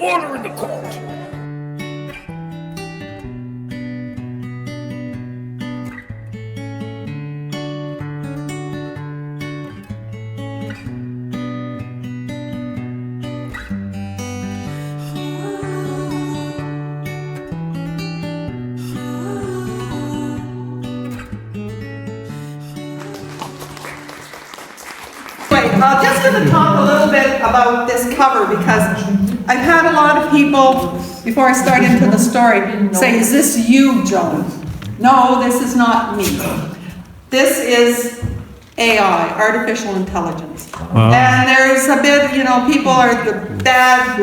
Order in the court! Just going to talk a little bit about this cover because I've had a lot of people, before I start into the story, say, is this you, Joan? No, this is not me. This is AI, artificial intelligence. And there's a bit, people are the bad,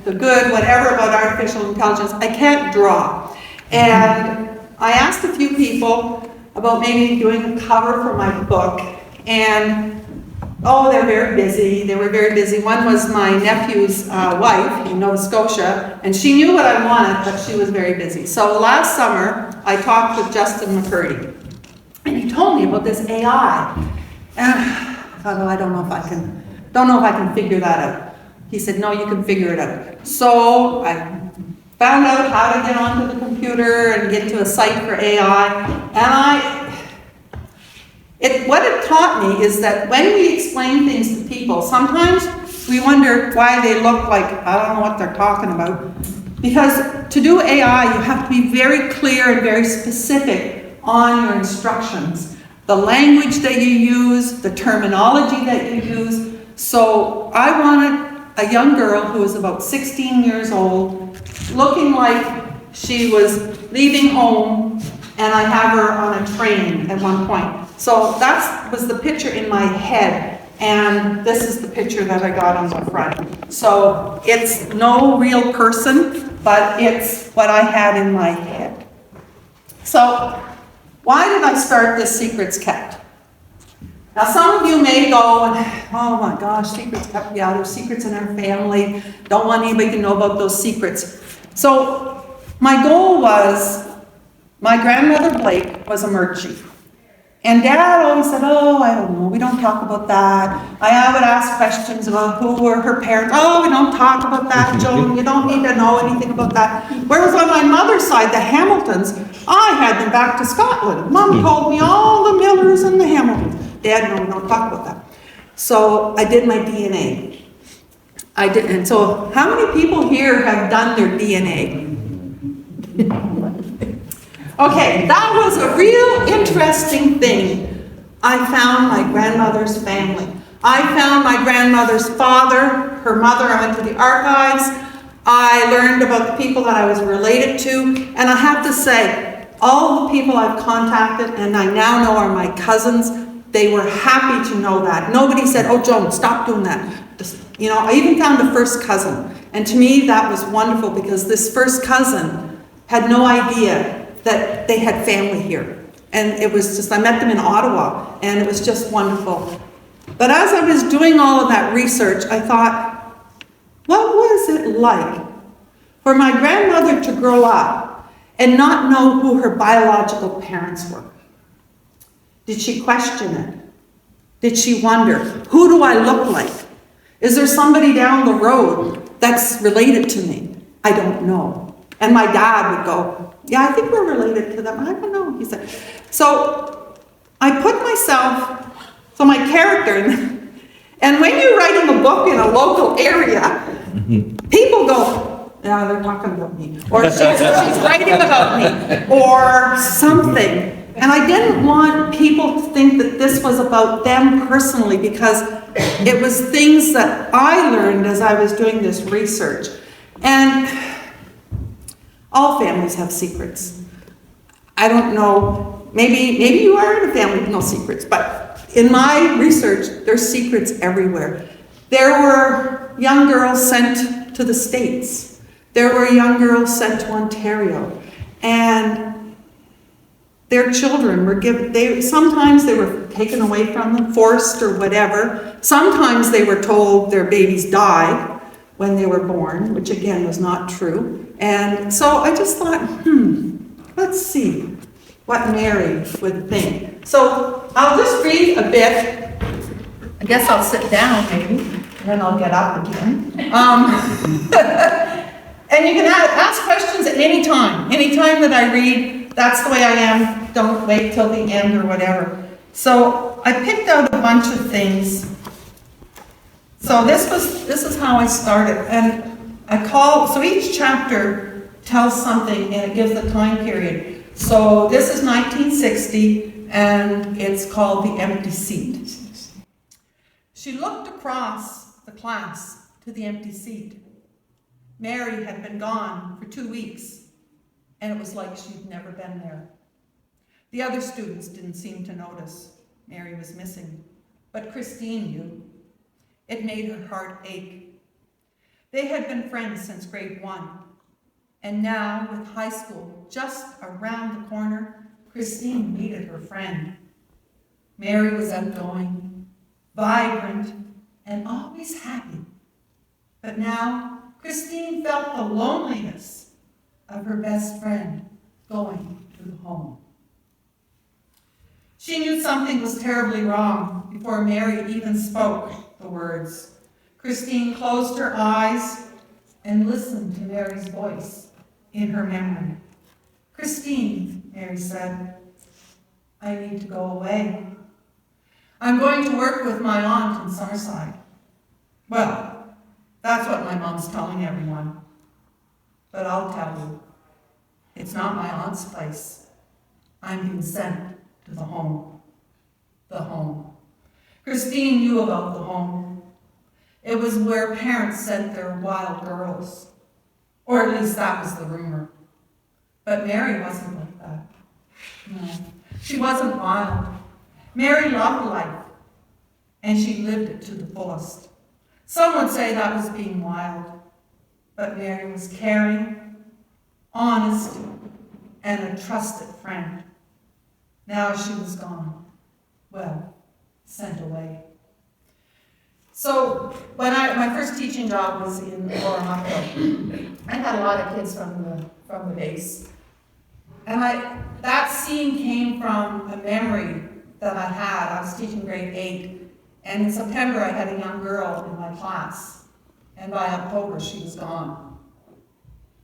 the good, whatever about artificial intelligence. I can't draw. And I asked a few people about maybe doing a cover for my book, and they're very busy. They were very busy. One was my nephew's wife in Nova Scotia, and she knew what I wanted, but she was very busy. So last summer, I talked with Justin McCurdy, and he told me about this AI. And I thought, I don't know if I can figure that out. He said, no, you can figure it out. So I found out how to get onto the computer and get to a site for AI, and what it taught me is that when we explain things to people, sometimes we wonder why they look like, I don't know what they're talking about. Because to do AI, you have to be very clear and very specific on your instructions. The language that you use, the terminology that you use. So I wanted a young girl who was about 16 years old, looking like she was leaving home, and I have her on a train at one point. So that was the picture in my head, and this is the picture that I got on the front. So it's no real person, but it's what I had in my head. So why did I start this Secrets Kept? Now some of you may go, oh my gosh, secrets kept, yeah, there's secrets in our family, don't want anybody to know about those secrets. So my goal was, my grandmother Blake was a Murchie. And Dad always said, I don't know, we don't talk about that. I would ask questions about who were her parents. We don't talk about that, Joan, you don't need to know anything about that. Whereas on my mother's side, the Hamiltons, I had them back to Scotland. Mom told me all the Millers and the Hamiltons. Dad, no, we don't talk about that. So I did my DNA. I did, and so how many people here have done their DNA? Okay, that was a real interesting thing. I found my grandmother's family. I found my grandmother's father, her mother. I went to the archives. I learned about the people that I was related to. And I have to say, all the people I've contacted and I now know are my cousins, they were happy to know that. Nobody said, Joan, stop doing that. Just, I even found a first cousin. And to me, that was wonderful because this first cousin had no idea that they had family here. And it was just, I met them in Ottawa, and it was just wonderful. But as I was doing all of that research, I thought, what was it like for my grandmother to grow up and not know who her biological parents were? Did she question it? Did she wonder, who do I look like? Is there somebody down the road that's related to me? I don't know. And my dad would go, yeah, I think we're related to them. I don't know, he said. So I put myself, my character, and when you're writing a book in a local area, people go, yeah, they're talking about me. Or she's writing about me, or something. And I didn't want people to think that this was about them personally, because it was things that I learned as I was doing this research. And all families have secrets. I don't know, maybe you are in a family with no secrets, but in my research, there's secrets everywhere. There were young girls sent to the States. There were young girls sent to Ontario. And their children were given, sometimes they were taken away from them, forced or whatever. Sometimes they were told their babies died when they were born, which again was not true. And so I just thought, let's see what Mary would think. So I'll just read a bit. I guess I'll sit down maybe, and then I'll get up again. And you can ask questions at any time. Any time that I read, that's the way I am. Don't wait till the end or whatever. So I picked out a bunch of things. So this is how I started. And so each chapter tells something and it gives the time period. So this is 1960 and it's called The Empty Seat. She looked across the class to the empty seat. Mary had been gone for 2 weeks, and it was like she'd never been there. The other students didn't seem to notice Mary was missing, but Christine knew. It made her heart ache. They had been friends since grade 1, and now, with high school just around the corner, Christine needed her friend. Mary was outgoing, vibrant, and always happy. But now, Christine felt the loneliness of her best friend going to the home. She knew something was terribly wrong before Mary even spoke the words. Christine closed her eyes and listened to Mary's voice in her memory. Christine, Mary said, I need to go away. I'm going to work with my aunt in Summerside. Well, that's what my mom's telling everyone. But I'll tell you, it's not my aunt's place. I'm being sent to the home. The home. Christine knew about the home. It was where parents sent their wild girls. Or at least that was the rumor. But Mary wasn't like that. No, she wasn't wild. Mary loved life, and she lived it to the fullest. Some would say that was being wild, but Mary was caring, honest, and a trusted friend. Now she was gone. Well, sent away. So when my first teaching job was in Oaxaca, I had a lot of kids from the base. And that scene came from a memory that I had. I was teaching grade 8. And in September, I had a young girl in my class, and by October, she was gone.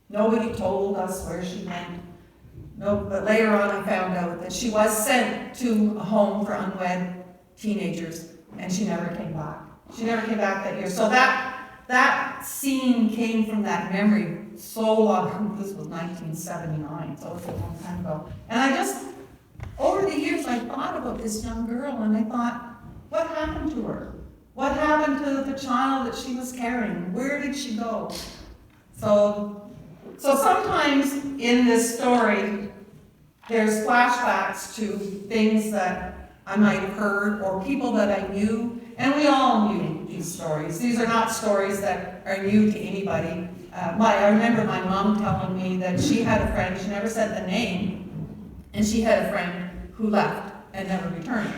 Nobody told us where she went. No, but later on, I found out that she was sent to a home for unwed teenagers, and she never came back. She never came back that year. So that scene came from that memory so long. This was 1979, so it was a long time ago. And over the years, I thought about this young girl, and I thought, what happened to her? What happened to the child that she was carrying? Where did she go? So sometimes in this story, there's flashbacks to things that I might have heard or people that I knew, and we all knew these stories. These are not stories that are new to anybody. I remember my mom telling me that she had a friend, she never said the name, and she had a friend who left and never returned.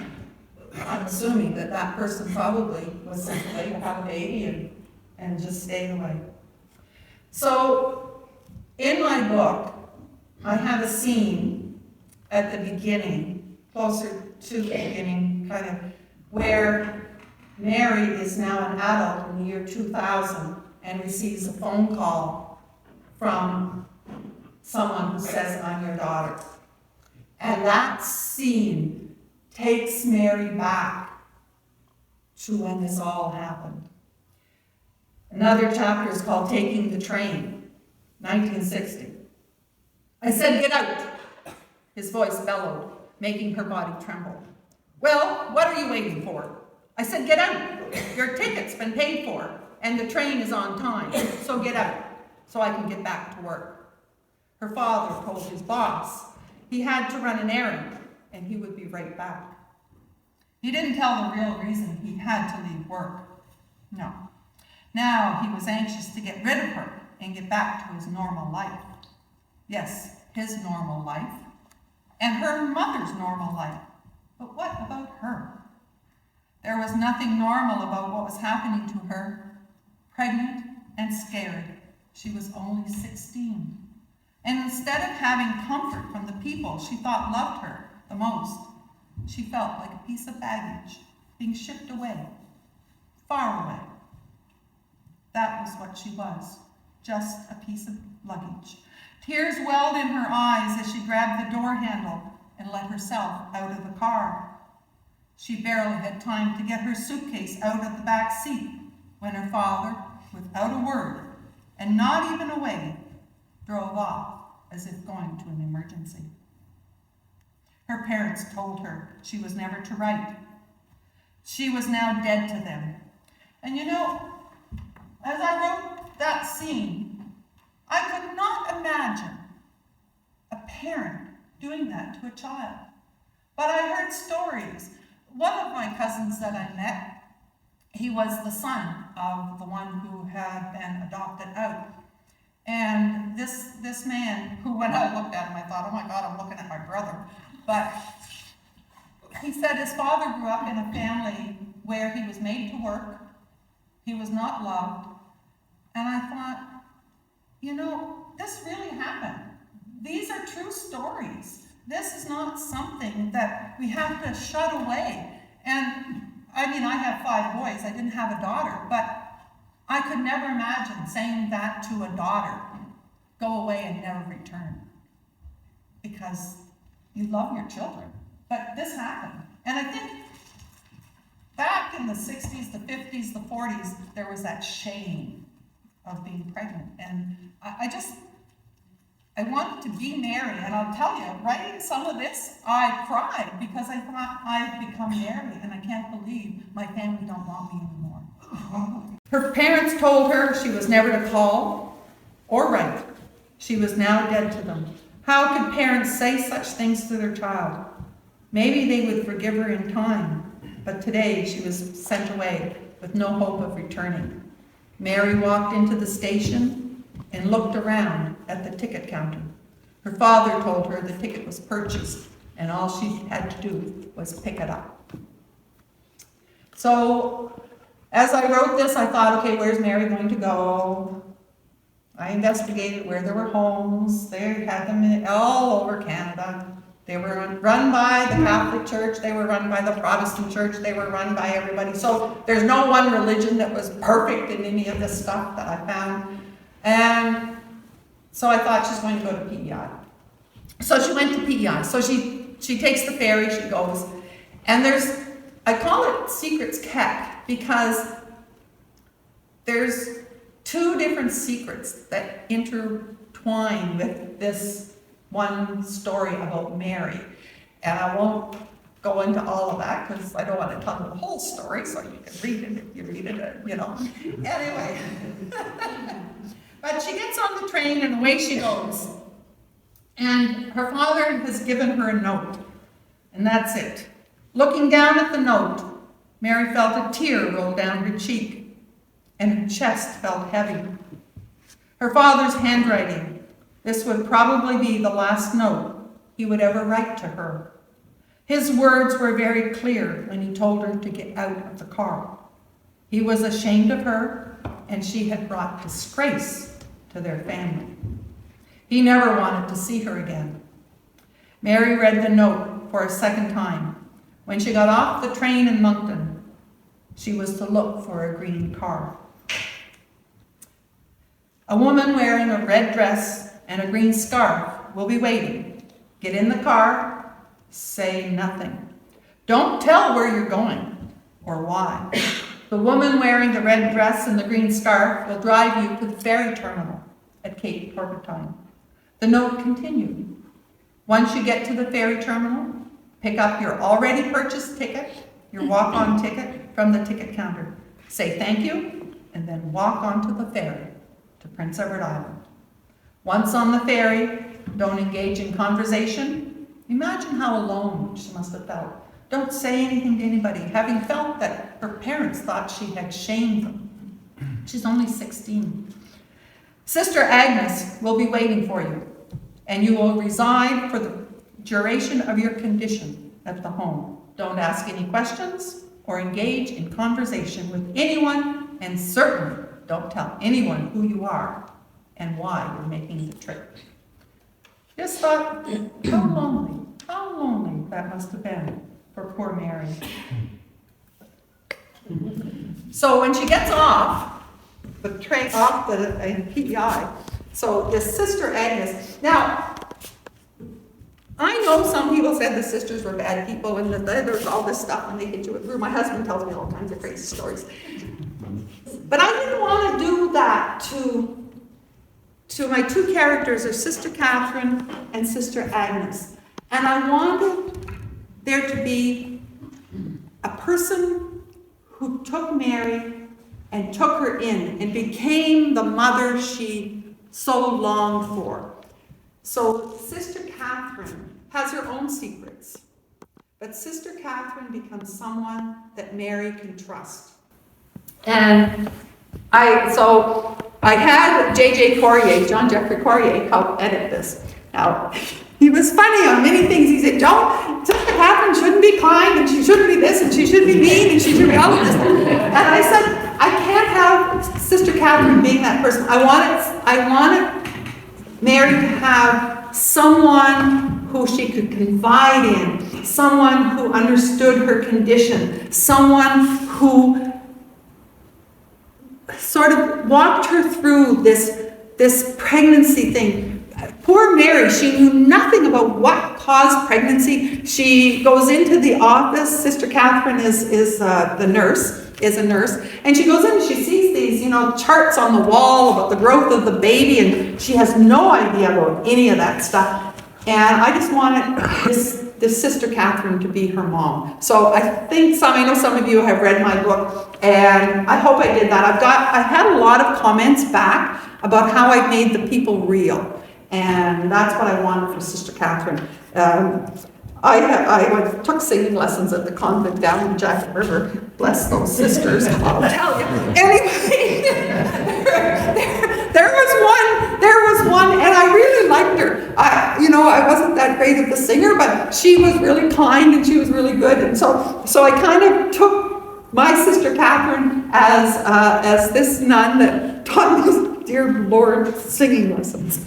I'm assuming that person probably was sent away to have a baby and just stayed away. So in my book, I have a scene at the beginning, closer to the beginning, kind of, where Mary is now an adult in the year 2000 and receives a phone call from someone who says, I'm your daughter. And that scene takes Mary back to when this all happened. Another chapter is called Taking the Train, 1960. I said, get out. His voice bellowed, making her body tremble. Well, what are you waiting for? I said, get out. Your ticket's been paid for, and the train is on time, so get out, so I can get back to work. Her father told his boss he had to run an errand, and he would be right back. He didn't tell the real reason he had to leave work. No. Now he was anxious to get rid of her and get back to his normal life. Yes, his normal life, and her mother's normal life. But what about her? There was nothing normal about what was happening to her. Pregnant and scared, she was only 16. And instead of having comfort from the people she thought loved her the most, she felt like a piece of baggage being shipped away, far away. That was what she was, just a piece of luggage. Tears welled in her eyes as she grabbed the door handle and let herself out of the car. She barely had time to get her suitcase out of the back seat when her father, without a word and not even a wave, drove off as if going to an emergency. Her parents told her she was never to write. She was now dead to them. And you know, as I wrote that scene, I could not imagine a parent doing that to a child. But I heard stories. One of my cousins that I met, he was the son of the one who had been adopted out. And this man, who when I looked at him, I thought, oh my God, I'm looking at my brother. But he said his father grew up in a family where he was made to work, he was not loved. And I thought, you know, this really happened. These are true stories. This is not something that we have to shut away. And I mean, I have 5 boys. I didn't have a daughter, but I could never imagine saying that to a daughter, go away and never return, because you love your children. But this happened. And I think back in the 60s, the 50s, the 40s, there was that shame of being pregnant. And I wanted to be Mary, and I'll tell you, writing some of this, I cried because I thought I've become Mary, and I can't believe my family don't want me anymore. Her parents told her she was never to call or write. She was now dead to them. How could parents say such things to their child? Maybe they would forgive her in time, but today she was sent away with no hope of returning. Mary walked into the station and looked around at the ticket counter. Her father told her the ticket was purchased and all she had to do was pick it up. So as I wrote this, I thought, okay, where's Mary going to go? I investigated where there were homes. They had them all over Canada. They were run by the Catholic Church. They were run by the Protestant Church. They were run by everybody. So there's no one religion that was perfect in any of this stuff that I found. And so I thought she's going to go to PEI. So she went to PEI. So she takes the ferry, she goes. And I call it Secrets Kept because there's 2 different secrets that intertwine with this one story about Mary. And I won't go into all of that because I don't want to tell you the whole story, so you can read it if you read it, you know. Anyway. But she gets on the train and away she goes. And her father has given her a note, and that's it. Looking down at the note, Mary felt a tear roll down her cheek, and her chest felt heavy. Her father's handwriting. This would probably be the last note he would ever write to her. His words were very clear when he told her to get out of the car. He was ashamed of her, and she had brought disgrace to their family. He never wanted to see her again. Mary read the note for a second time. When she got off the train in Moncton, she was to look for a green car. A woman wearing a red dress and a green scarf will be waiting. Get in the car, say nothing. Don't tell where you're going or why. The woman wearing the red dress and the green scarf will drive you to the ferry terminal at Cape Porcupine. The note continued. Once you get to the ferry terminal, pick up your already purchased ticket, your walk-on ticket from the ticket counter. Say thank you, and then walk onto the ferry to Prince Edward Island. Once on the ferry, don't engage in conversation. Imagine how alone she must have felt. Don't say anything to anybody, having felt that her parents thought she had shamed them. She's only 16. Sister Agnes will be waiting for you, and you will reside for the duration of your condition at the home. Don't ask any questions or engage in conversation with anyone, and certainly don't tell anyone who you are and why you're making the trip. Just thought, how lonely that must have been for poor Mary. So when she gets off, off the PEI. So this Sister Agnes. Now, I know some people said the sisters were bad people and that there was all this stuff and they hit you with glue. My husband tells me all kinds of crazy stories. But I didn't want to do that to my two characters are Sister Catherine and Sister Agnes. And I wanted there to be a person who took Mary and took her in and became the mother she so longed for. So Sister Catherine has her own secrets, but Sister Catherine becomes someone that Mary can trust. And I had J.J. Courier, John Jeffrey Courier, help edit this. Now, he was funny on many things. He said, Sister Catherine shouldn't be kind, and she shouldn't be this, and she shouldn't be mean, and she should be all of this. And I said, I can't have Sister Catherine being that person. I wanted Mary to have someone who she could confide in, someone who understood her condition, someone who sort of walked her through this pregnancy thing. Poor Mary, she knew nothing about what caused pregnancy. She goes into the office. Sister Catherine is a nurse, and she goes in and she sees these, charts on the wall about the growth of the baby, and she has no idea about any of that stuff. And I just wanted this Sister Catherine to be her mom. So I know some of you have read my book, and I hope I did that. I had a lot of comments back about how I made the people real. And that's what I wanted for Sister Catherine. I took singing lessons at the convent down in Jacket River. Bless those sisters, I'll tell you. Anyway, there was one, and I really liked her. I wasn't that great of a singer, but she was really kind and she was really good. And so I kind of took my Sister Catherine as this nun that taught me, dear Lord, singing lessons.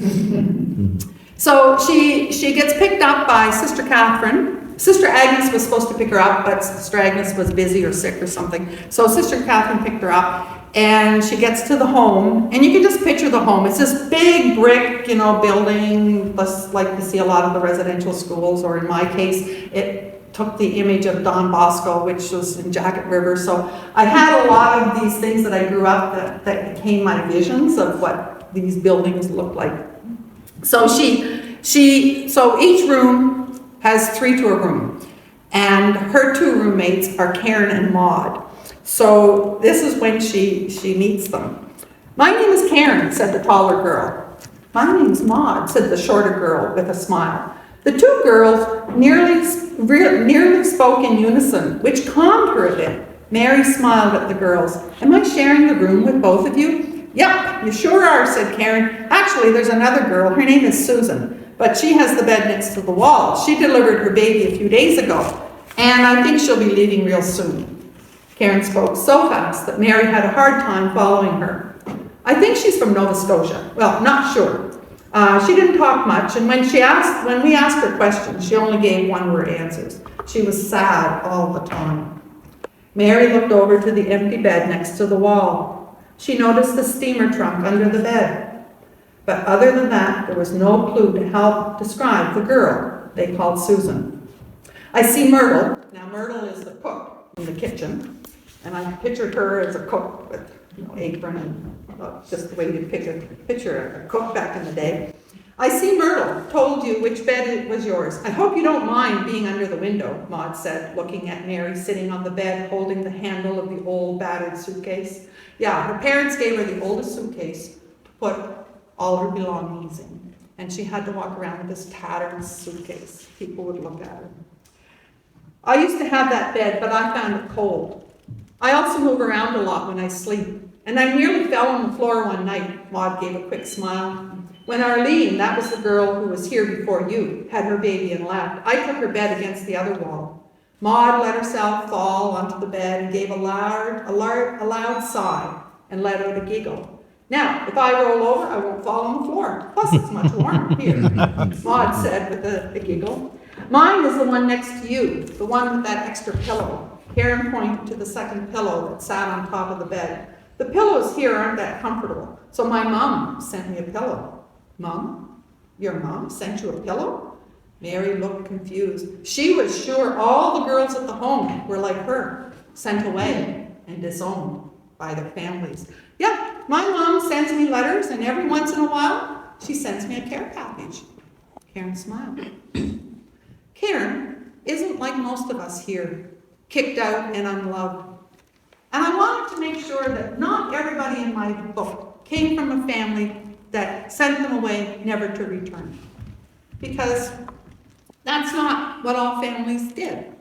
So she gets picked up by Sister Catherine. Sister Agnes was supposed to pick her up, but Sister Agnes was busy or sick or something. So Sister Catherine picked her up, and she gets to the home, and you can just picture the home. It's this big brick, building, like you see a lot of the residential schools, or in my case, it took the image of Don Bosco, which was in Jacket River. So I had a lot of these things that I grew up that became my visions of what these buildings look like. So so each room has 3 to a room, and her 2 roommates are Karen and Maud. So this is when she meets them. My name is Karen, said the taller girl. My name's Maud, said the shorter girl with a smile. The 2 girls nearly spoke in unison, which calmed her a bit. Mary smiled at the girls. Am I sharing the room with both of you? Yep, you sure are, said Karen. Actually, there's another girl. Her name is Susan, but she has the bed next to the wall. She delivered her baby a few days ago, and I think she'll be leaving real soon. Karen spoke so fast that Mary had a hard time following her. I think she's from Nova Scotia. Well, not sure. She didn't talk much, and when we asked her questions, she only gave one-word answers. She was sad all the time. Mary looked over to the empty bed next to the wall. She noticed the steamer trunk under the bed. But other than that, there was no clue to help describe the girl they called Susan. I see Myrtle. Now, Myrtle is the cook in the kitchen, and I pictured her as a cook with apron and just the way you picture a cook back in the day. I see Myrtle told you which bed was yours. I hope you don't mind being under the window, Maud said, looking at Mary sitting on the bed holding the handle of the old battered suitcase. Yeah, her parents gave her the oldest suitcase to put all her belongings in, and she had to walk around with this tattered suitcase. People would look at her. I used to have that bed, but I found it cold. I also move around a lot when I sleep, and I nearly fell on the floor one night. Maud gave a quick smile. When Arlene, that was the girl who was here before you, had her baby and left, I took her bed against the other wall. Maud let herself fall onto the bed and gave a loud sigh and let out a giggle. Now, if I roll over, I won't fall on the floor. Plus, it's much warmer here, Maud said with a giggle. Mine is the one next to you, the one with that extra pillow. Karen pointed to the second pillow that sat on top of the bed. The pillows here aren't that comfortable, so my mom sent me a pillow. Mom? Your mom sent you a pillow? Mary looked confused. She was sure all the girls at the home were like her, sent away and disowned by their families. Yeah, my mom sends me letters, and every once in a while, she sends me a care package. Karen smiled. Karen isn't like most of us here, kicked out and unloved. And I wanted to make sure that not everybody in my book came from a family that sent them away never to return. Because that's not what all families did.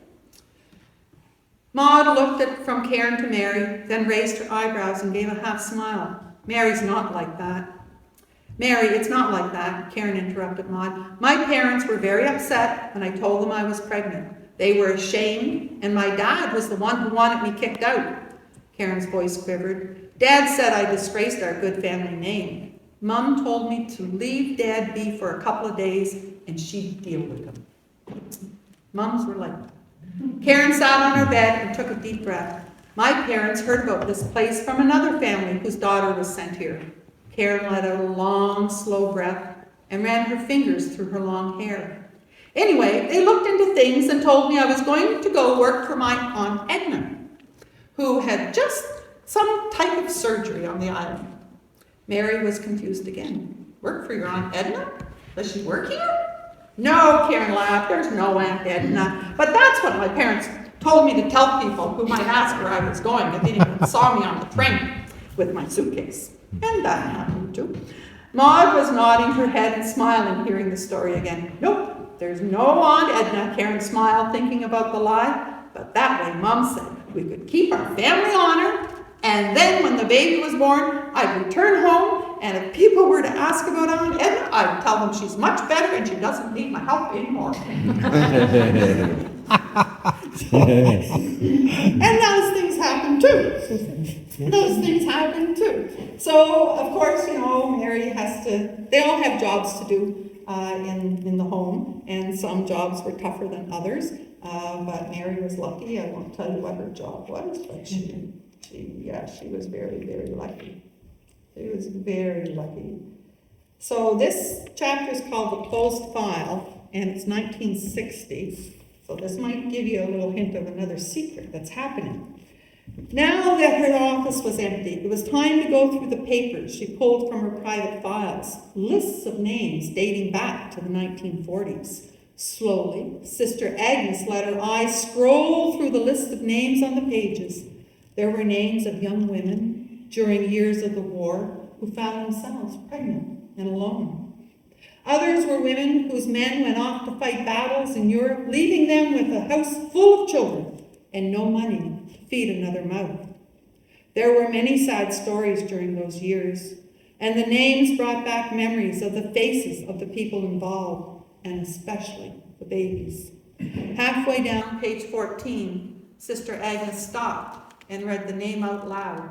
Maud looked from Karen to Mary, then raised her eyebrows and gave a half smile. Mary's not like that. Mary, it's not like that, Karen interrupted Maud. My parents were very upset when I told them I was pregnant. They were ashamed, and my dad was the one who wanted me kicked out. Karen's voice quivered. Dad said I disgraced our good family name. Mom told me to leave Dad be for a couple of days, and she'd deal with him. Mums were like that. Karen sat on her bed and took a deep breath. My parents heard about this place from another family whose daughter was sent here. Karen let out a long, slow breath and ran her fingers through her long hair. Anyway, they looked into things and told me I was going to go work for my Aunt Edna, who had just some type of surgery on the island. Mary was confused again. Work for your Aunt Edna? Does she work here? No, Karen laughed. There's no Aunt Edna. But that's what my parents told me to tell people who might ask where I was going if anyone saw me on the train with my suitcase. And that happened too. Maud was nodding her head and smiling, hearing the story again. Nope, there's no Aunt Edna, Karen smiled, thinking about the lie. But that way, Mom said we could keep our family honor, and then when the baby was born, I'd return home, and if people were to ask about Aunt Edna, I'd tell them she's much better and she doesn't need my help anymore. And those things happen too. Those things happen too. So, of course, Mary they all have jobs to do in the home, and some jobs were tougher than others. But Mary was lucky. I won't tell you what her job was, but she was very, very lucky. She was very lucky. So this chapter is called The Closed File, and it's 1960. So this might give you a little hint of another secret that's happening. Now that her office was empty, it was time to go through the papers she pulled from her private files, lists of names dating back to the 1940s. Slowly, Sister Agnes let her eyes scroll through the list of names on the pages. There were names of young women during years of the war who found themselves pregnant and alone. Others were women whose men went off to fight battles in Europe, leaving them with a house full of children and no money to feed another mouth. There were many sad stories during those years, and the names brought back memories of the faces of the people involved, and especially the babies. Halfway down page 14, Sister Agnes stopped and read the name out loud,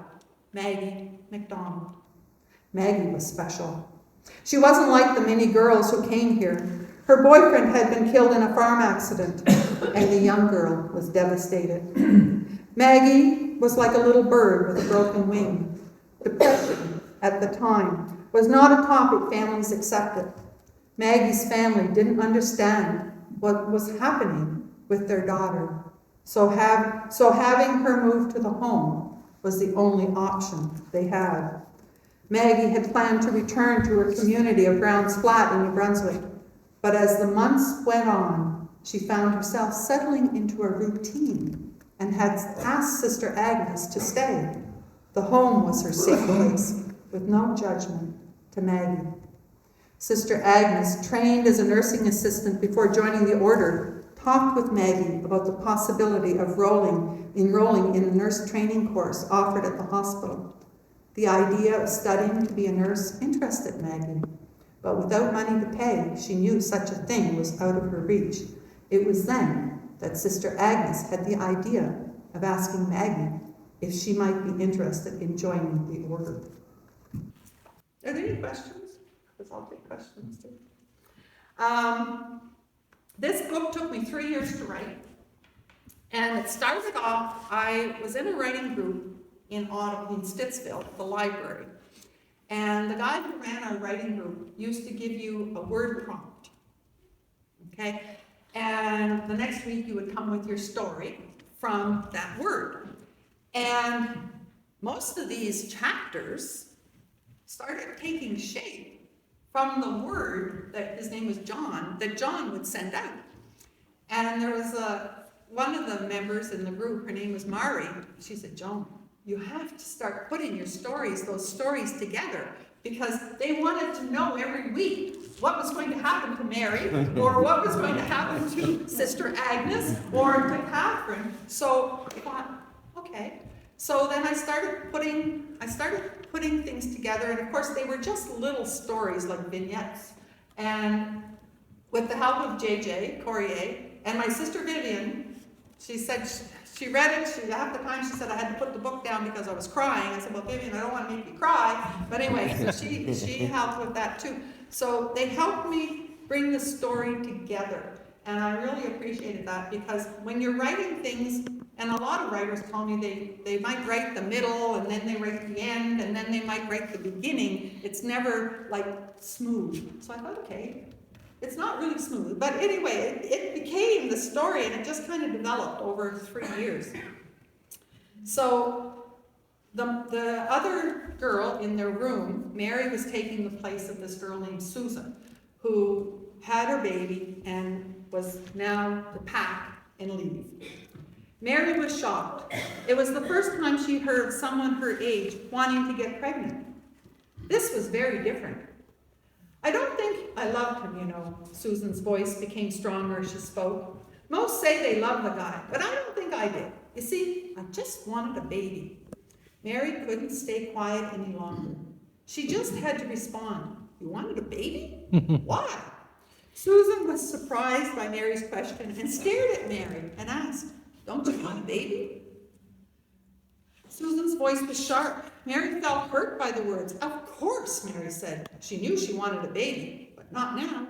Maggie MacDonald. Maggie was special. She wasn't like the many girls who came here. Her boyfriend had been killed in a farm accident, and the young girl was devastated. Maggie was like a little bird with a broken wing. Depression, at the time, was not a topic families accepted. Maggie's family didn't understand what was happening with their daughter, so having her move to the home was the only option they had. Maggie had planned to return to her community of Brown's Flat in New Brunswick, but as the months went on, she found herself settling into a routine and had asked Sister Agnes to stay. The home was her safe place, with no judgment to Maggie. Sister Agnes, trained as a nursing assistant before joining the order, talked with Maggie about the possibility of enrolling in a nurse training course offered at the hospital. The idea of studying to be a nurse interested Maggie, but without money to pay, she knew such a thing was out of her reach. It was then that Sister Agnes had the idea of asking Maggie if she might be interested in joining the order. Are there any questions? Because I'll take questions too. This book took me 3 years to write. And it started off, I was in a writing group in Stittsville, at the library. And the guy who ran our writing group used to give you a word prompt, okay? And the next week you would come with your story from that word. And most of these chapters started taking shape from the word that, his name was John, that John would send out. And there was one of the members in the group, her name was Mari, she said, Joan, you have to start putting your stories, those stories together, because they wanted to know every week what was going to happen to Mary, or what was going to happen to Sister Agnes, or to Catherine. So I thought, okay. So then I started putting things together, and of course they were just little stories like vignettes. And with the help of JJ Corrier and my sister Vivian, she said she read it. Half the time she said I had to put the book down because I was crying. I said, well, Vivian, I don't want to make you cry. But anyway, so she helped with that too. So they helped me bring the story together. And I really appreciated that, because when you're writing things, and a lot of writers tell me they might write the middle, and then they write the end, and then they might write the beginning. It's never like smooth. So I thought, okay, it's not really smooth. But anyway, it became the story, and it just kind of developed over 3 years. So the other girl in their room, Mary, was taking the place of this girl named Susan, who had her baby and was now to pack and leave. Mary was shocked. It was the first time she heard someone her age wanting to get pregnant. This was very different. I don't think I loved him, you know. Susan's voice became stronger as she spoke. Most say they love the guy, but I don't think I did. You see, I just wanted a baby. Mary couldn't stay quiet any longer. She just had to respond. You wanted a baby? Why? Susan was surprised by Mary's question and stared at Mary and asked, don't you want a baby? Susan's voice was sharp. Mary felt hurt by the words. Of course, Mary said. She knew she wanted a baby, but not now.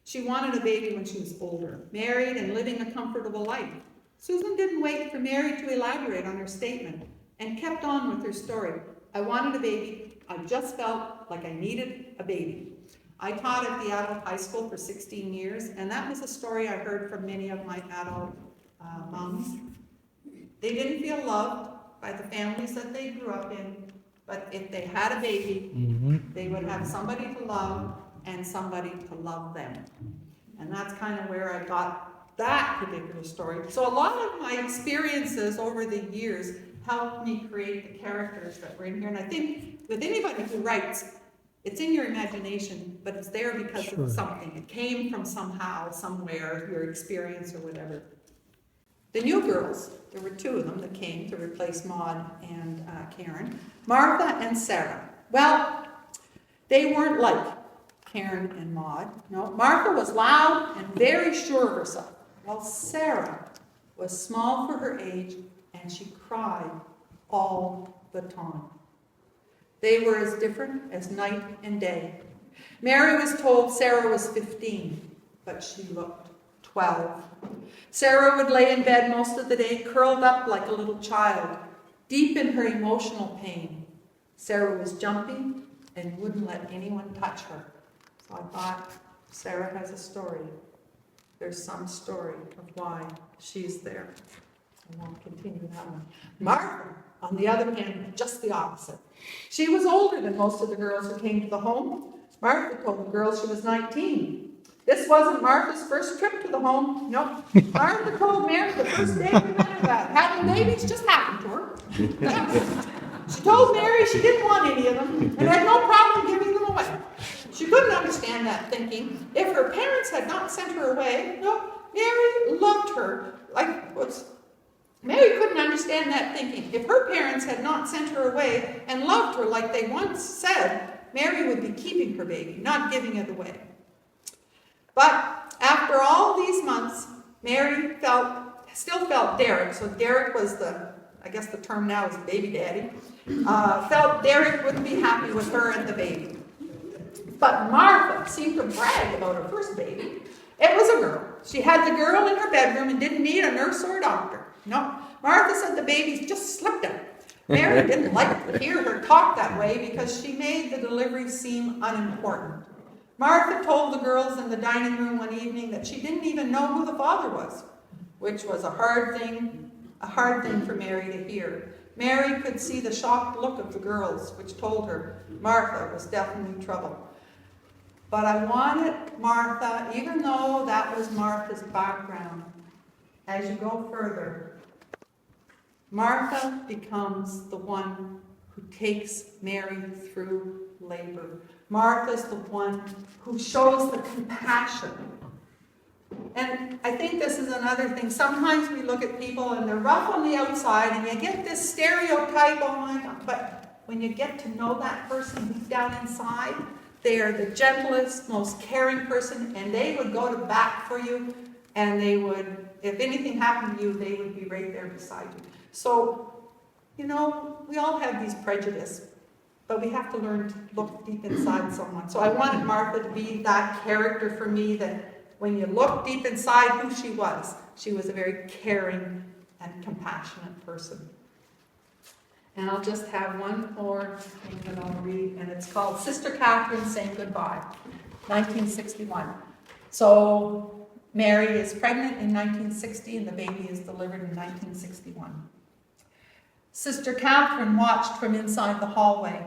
She wanted a baby when she was older, married and living a comfortable life. Susan didn't wait for Mary to elaborate on her statement and kept on with her story. I wanted a baby. I just felt like I needed a baby. I taught at the adult high school for 16 years, and that was a story I heard from many of my adult moms. They didn't feel loved by the families that they grew up in, but if they had a baby, they would have somebody to love and somebody to love them. And that's kind of where I got that particular story. So a lot of my experiences over the years helped me create the characters that were in here. And I think with anybody who writes, it's in your imagination, but it's there because of something. It came from somehow, somewhere, your experience or whatever. The new girls, there were 2 of them that came to replace Maud and Karen, Martha and Sarah. Well, they weren't like Karen and Maud. No, Martha was loud and very sure of herself, while Sarah was small for her age and she cried all the time. They were as different as night and day. Mary was told Sarah was 15, but she looked 12. Sarah would lay in bed most of the day, curled up like a little child, deep in her emotional pain. Sarah was jumping and wouldn't let anyone touch her. So I thought, Sarah has a story. There's some story of why she's there. I won't continue that one. Martha, on the other hand, just the opposite. She was older than most of the girls who came to the home. Martha told the girls she was 19. This wasn't Martha's first trip to the home. Nope. Martha told Mary the first day we met her that having babies just happened to her. She told Mary she didn't want any of them and had no problem giving them away. She couldn't understand that, thinking if her parents had not sent her away, no, Mary loved her. Mary couldn't understand that, thinking if her parents had not sent her away and loved her like they once said, Mary would be keeping her baby, not giving it away. But after all these months, Mary still felt Derek, so Derek was I guess the term now is baby daddy, felt Derek wouldn't be happy with her and the baby. But Martha seemed to brag about her first baby. It was a girl. She had the girl in her bedroom and didn't need a nurse or a doctor. No, Martha said the babies just slipped out. Mary didn't like to hear her talk that way because she made the delivery seem unimportant. Martha told the girls in the dining room one evening that she didn't even know who the father was, which was a hard thing for Mary to hear. Mary could see the shocked look of the girls, which told her Martha was definitely in trouble. But I wanted Martha, even though that was Martha's background, as you go further, Martha becomes the one who takes Mary through labor. Martha's the one who shows the compassion. And I think this is another thing. Sometimes we look at people and they're rough on the outside and you get this stereotype, oh my God. But when you get to know that person deep down inside, they are the gentlest, most caring person, and they would go to bat for you, and they would, if anything happened to you, they would be right there beside you. So, you know, we all have these prejudices, but we have to learn to look deep inside someone. So I wanted Martha to be that character for me, that when you look deep inside who she was a very caring and compassionate person. And I'll just have one more thing that I'll read, and it's called Sister Catherine Saying Goodbye, 1961. So Mary is pregnant in 1960, and the baby is delivered in 1961. Sister Catherine watched from inside the hallway.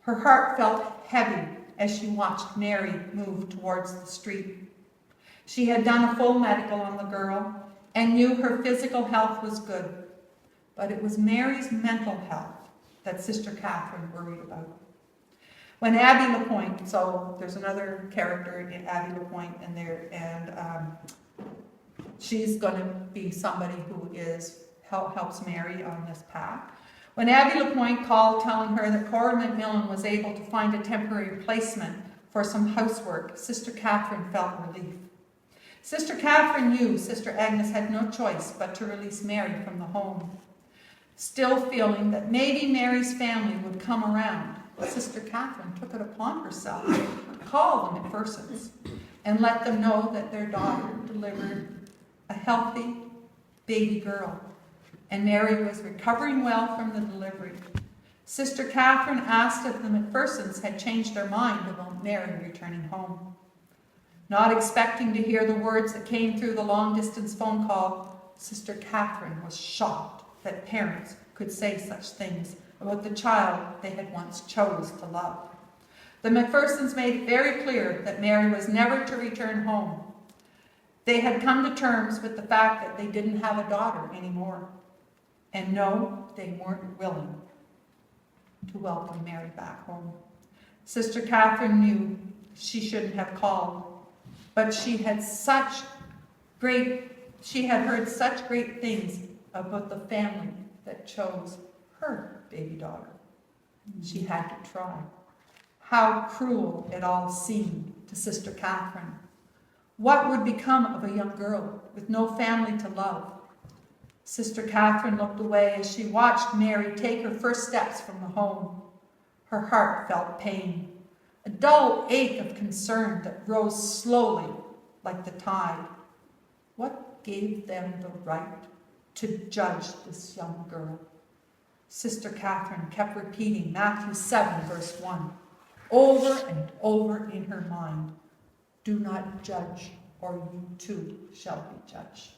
Her heart felt heavy as she watched Mary move towards the street. She had done a full medical on the girl and knew her physical health was good. But it was Mary's mental health that Sister Catherine worried about. When Abby LaPointe, so there's another character in Abby LaPointe in there, and she's going to be somebody who helps Mary on this path. When Abby LaPointe called telling her that Cora McMillan was able to find a temporary replacement for some housework, Sister Catherine felt relief. Sister Catherine knew Sister Agnes had no choice but to release Mary from the home. Still feeling that maybe Mary's family would come around, Sister Catherine took it upon herself to call the McPhersons and let them know that their daughter delivered a healthy baby girl, and Mary was recovering well from the delivery. Sister Catherine asked if the McPhersons had changed their mind about Mary returning home. Not expecting to hear the words that came through the long-distance phone call, Sister Catherine was shocked that parents could say such things about the child they had once chose to love. The McPhersons made it very clear that Mary was never to return home. They had come to terms with the fact that they didn't have a daughter anymore. And no, they weren't willing to welcome Mary back home. Sister Catherine knew she shouldn't have called, but she had heard such great things about the family that chose her baby daughter. She had to try. How cruel it all seemed to Sister Catherine. What would become of a young girl with no family to love? Sister Catherine looked away as she watched Mary take her first steps from the home. Her heart felt pain, a dull ache of concern that rose slowly like the tide. What gave them the right to judge this young girl? Sister Catherine kept repeating Matthew 7, verse 1, over and over in her mind. Do not judge, or you too shall be judged.